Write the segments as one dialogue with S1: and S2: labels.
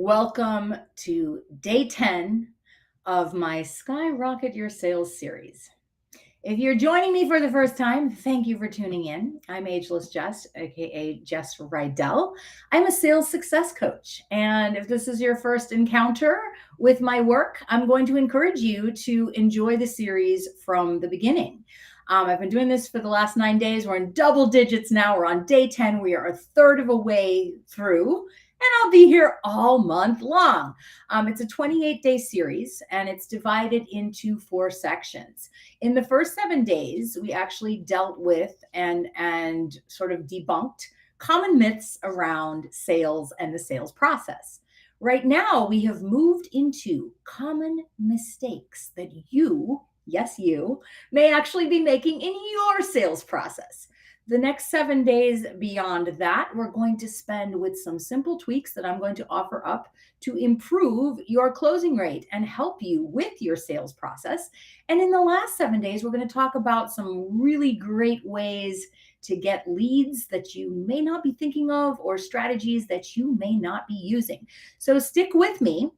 S1: Welcome to day 10 of my Skyrocket Your Sales series. If you're joining me for the first time, thank you for tuning in. I'm Ageless Jess, aka Jess Rydell. I'm a sales success coach. And if this is your first encounter with my work, I'm going to encourage you to enjoy the series from the beginning. I've been doing this for the last 9 days. We're in double digits now. We're on day 10. We are a third of a way through. And I'll be here all month long. It's a 28-day series, and it's divided into 4 sections. In the first 7 days, we actually dealt with and sort of debunked common myths around sales and the sales process. Right now, we have moved into common mistakes that you, yes, you, may actually be making in your sales process. The next 7 days beyond that, we're going to spend with some simple tweaks that I'm going to offer up to improve your closing rate and help you with your sales process. And in the last 7 days, we're going to talk about some really great ways to get leads that you may not be thinking of or strategies that you may not be using. So stick with me.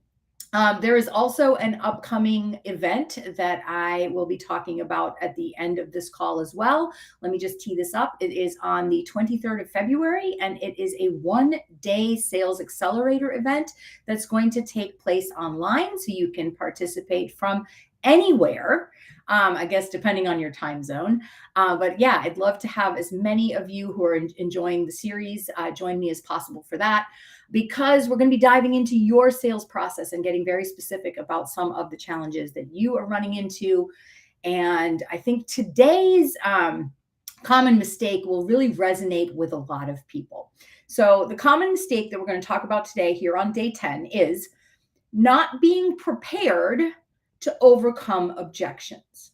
S1: There is also an upcoming event that I will be talking about at the end of this call as well. Let me just tee this up. It is on the 23rd of February, and it is a 1-day sales accelerator event that's going to take place online, so you can participate from anywhere. I guess depending on your time zone. But yeah, I'd love to have as many of you who are enjoying the series join me as possible for that, because we're going to be diving into your sales process and getting very specific about some of the challenges that you are running into. And I think today's common mistake will really resonate with a lot of people. So the common mistake that we're going to talk about today here on day 10 is not being prepared to overcome objections.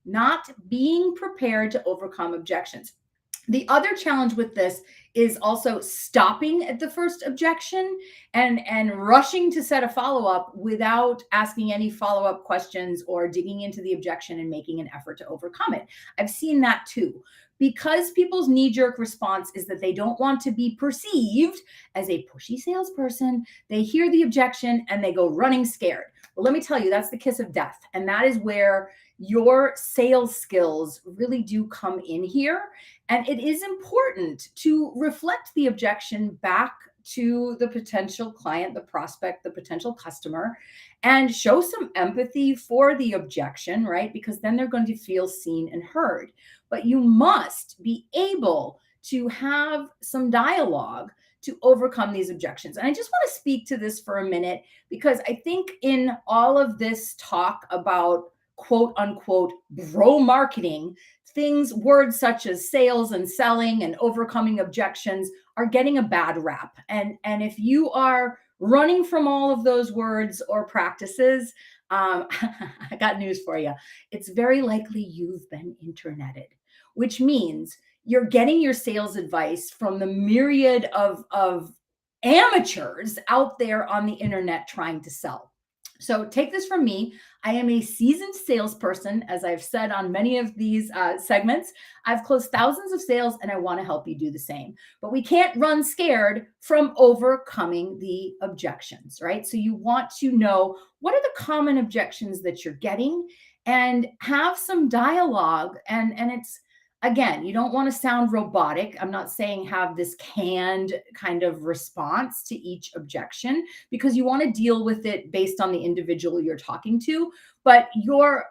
S1: Not being prepared to overcome objections. The other challenge with this is also stopping at the first objection and rushing to set a follow-up without asking any follow-up questions or digging into the objection and making an effort to overcome it. I've seen that too. Because people's knee-jerk response is that they don't want to be perceived as a pushy salesperson, they hear the objection and they go running scared. Well, let me tell you, that's the kiss of death. And that is where your sales skills really do come in here. And it is important to reflect the objection back to the potential client, the prospect, the potential customer, and show some empathy for the objection, right? Because then they're going to feel seen and heard. But you must be able to have some dialogue to overcome these objections. And I just want to speak to this for a minute, because I think in all of this talk about quote unquote bro marketing, words such as sales and selling and overcoming objections are getting a bad rap. And if you are running from all of those words or practices, I got news for you. It's very likely you've been interneted, which means you're getting your sales advice from the myriad of amateurs out there on the internet trying to sell. So take this from me. I am a seasoned salesperson, as I've said on many of these segments. I've closed thousands of sales, and I want to help you do the same. But we can't run scared from overcoming the objections, right? So you want to know, what are the common objections that you're getting, and have some dialogue. And it's, again, you don't want to sound robotic. I'm not saying have this canned kind of response to each objection, because you want to deal with it based on the individual you're talking to. But your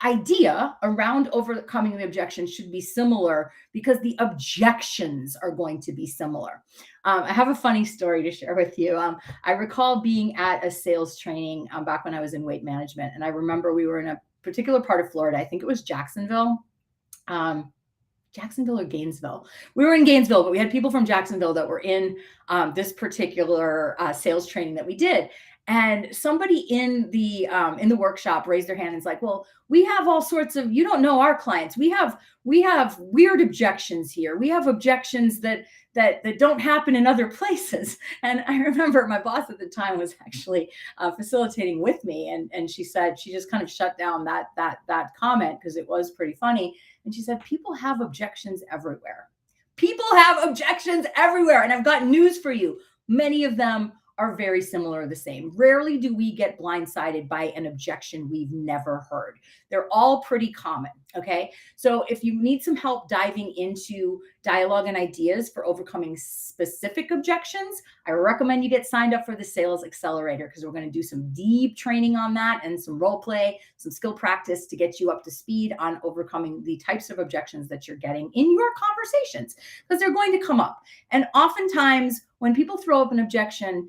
S1: idea around overcoming the objection should be similar, because the objections are going to be similar. I have a funny story to share with you. I recall being at a sales training back when I was in weight management. And I remember we were in a particular part of Florida. I think it was Jacksonville. Jacksonville or Gainesville. We were in Gainesville, but we had people from Jacksonville that were in this particular sales training that we did. And somebody in the workshop raised their hand and was like, "Well, we have all sorts of, you don't know our clients. We have weird objections here. We have objections that don't happen in other places." And I remember my boss at the time was actually facilitating with me, and she said, she just kind of shut down that comment because it was pretty funny. And she said, "People have objections everywhere. People have objections everywhere. And I've got news for you. Many of them are very similar or the same. Rarely do we get blindsided by an objection we've never heard. They're all pretty common. Okay. So if you need some help diving into dialogue and ideas for overcoming specific objections, I recommend you get signed up for the Sales Accelerator, because we're going to do some deep training on that and some role play, some skill practice to get you up to speed on overcoming the types of objections that you're getting in your conversations, because they're going to come up. And oftentimes when people throw up an objection,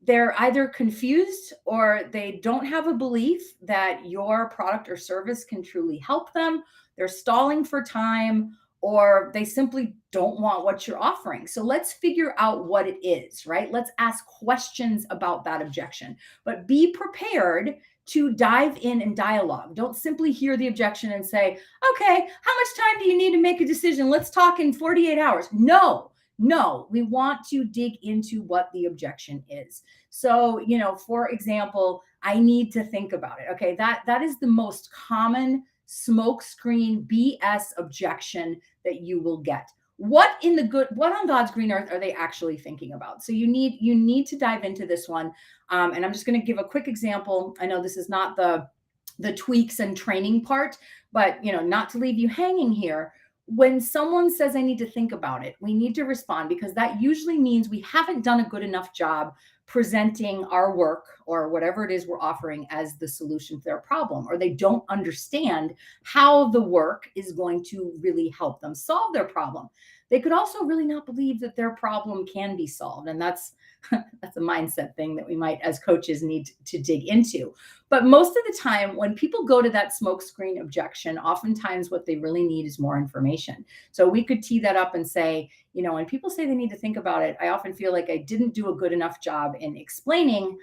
S1: they're either confused or they don't have a belief that your product or service can truly help them. They're stalling for time, or they simply don't want what you're offering. So let's figure out what it is, right? Let's ask questions about that objection, but be prepared to dive in and dialogue. Don't simply hear the objection and say, okay, how much time do you need to make a decision? Let's talk in 48 hours. No, we want to dig into what the objection is. So, for example, I need to think about it. Okay, that is the most common smokescreen BS objection that you will get. What on God's green earth are they actually thinking about? So you need to dive into this one. And I'm just going to give a quick example. I know this is not the tweaks and training part, but not to leave you hanging here. When someone says, I need to think about it, we need to respond, because that usually means we haven't done a good enough job presenting our work or whatever it is we're offering as the solution to their problem, or they don't understand how the work is going to really help them solve their problem. They could also really not believe that their problem can be solved. And that's a mindset thing that we might, as coaches, need to dig into. But most of the time, when people go to that smokescreen objection, oftentimes what they really need is more information. So we could tee that up and say, when people say they need to think about it, I often feel like I didn't do a good enough job in explaining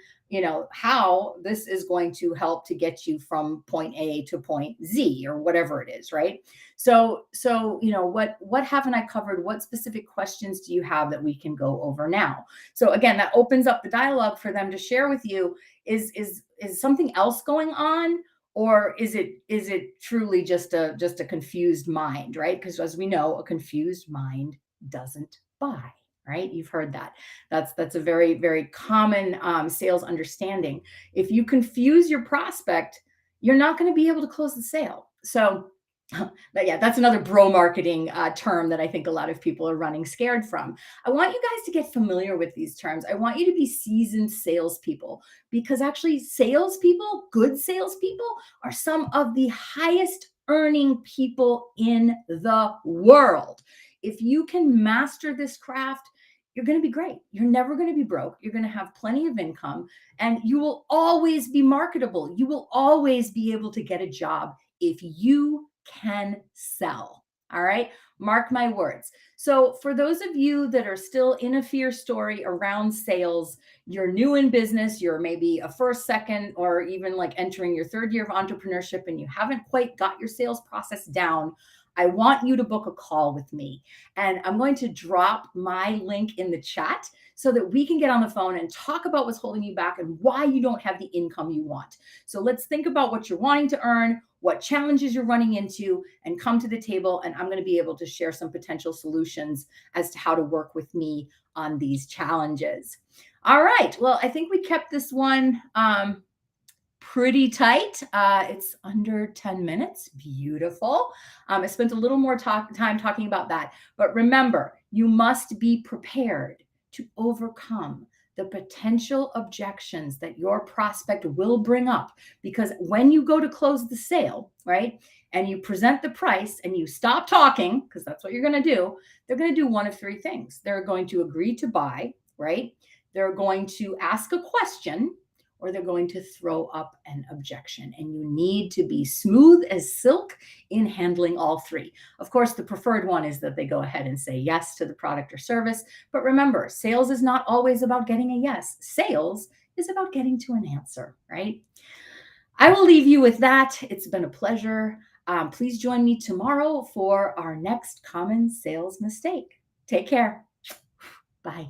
S1: how this is going to help to get you from point A to point Z, or whatever it is, right? So what haven't I covered? What specific questions do you have that we can go over now? So again, that opens up the dialogue for them to share with you, is something else going on, or is it truly just a confused mind, right? Because as we know, a confused mind doesn't buy. Right? You've heard that. That's a very, very common sales understanding. If you confuse your prospect, you're not going to be able to close the sale. So, that's another bro marketing term that I think a lot of people are running scared from. I want you guys to get familiar with these terms. I want you to be seasoned salespeople, because actually good salespeople, are some of the highest earning people in the world. If you can master this craft, you're going to be great. You're never going to be broke. You're going to have plenty of income, and you will always be marketable. You will always be able to get a job if you can sell. All right. Mark my words. So for those of you that are still in a fear story around sales, you're new in business, you're maybe a first, second, or even like entering your third year of entrepreneurship, and you haven't quite got your sales process down, I want you to book a call with me. And I'm going to drop my link in the chat so that we can get on the phone and talk about what's holding you back and why you don't have the income you want. So let's think about what you're wanting to earn, what challenges you're running into, and come to the table. And I'm going to be able to share some potential solutions as to how to work with me on these challenges. All right. Well, I think we kept this one pretty tight. It's under 10 minutes. Beautiful. I spent a little more time talking about that. But remember, you must be prepared to overcome the potential objections that your prospect will bring up. Because when you go to close the sale, right, and you present the price and you stop talking, because that's what you're going to do, they're going to do one of three things. They're going to agree to buy, right? They're going to ask a question, or they're going to throw up an objection. And you need to be smooth as silk in handling all three. Of course, the preferred one is that they go ahead and say yes to the product or service. But remember, sales is not always about getting a yes. Sales is about getting to an answer, right? I will leave you with that. It's been a pleasure. Please join me tomorrow for our next common sales mistake. Take care. Bye.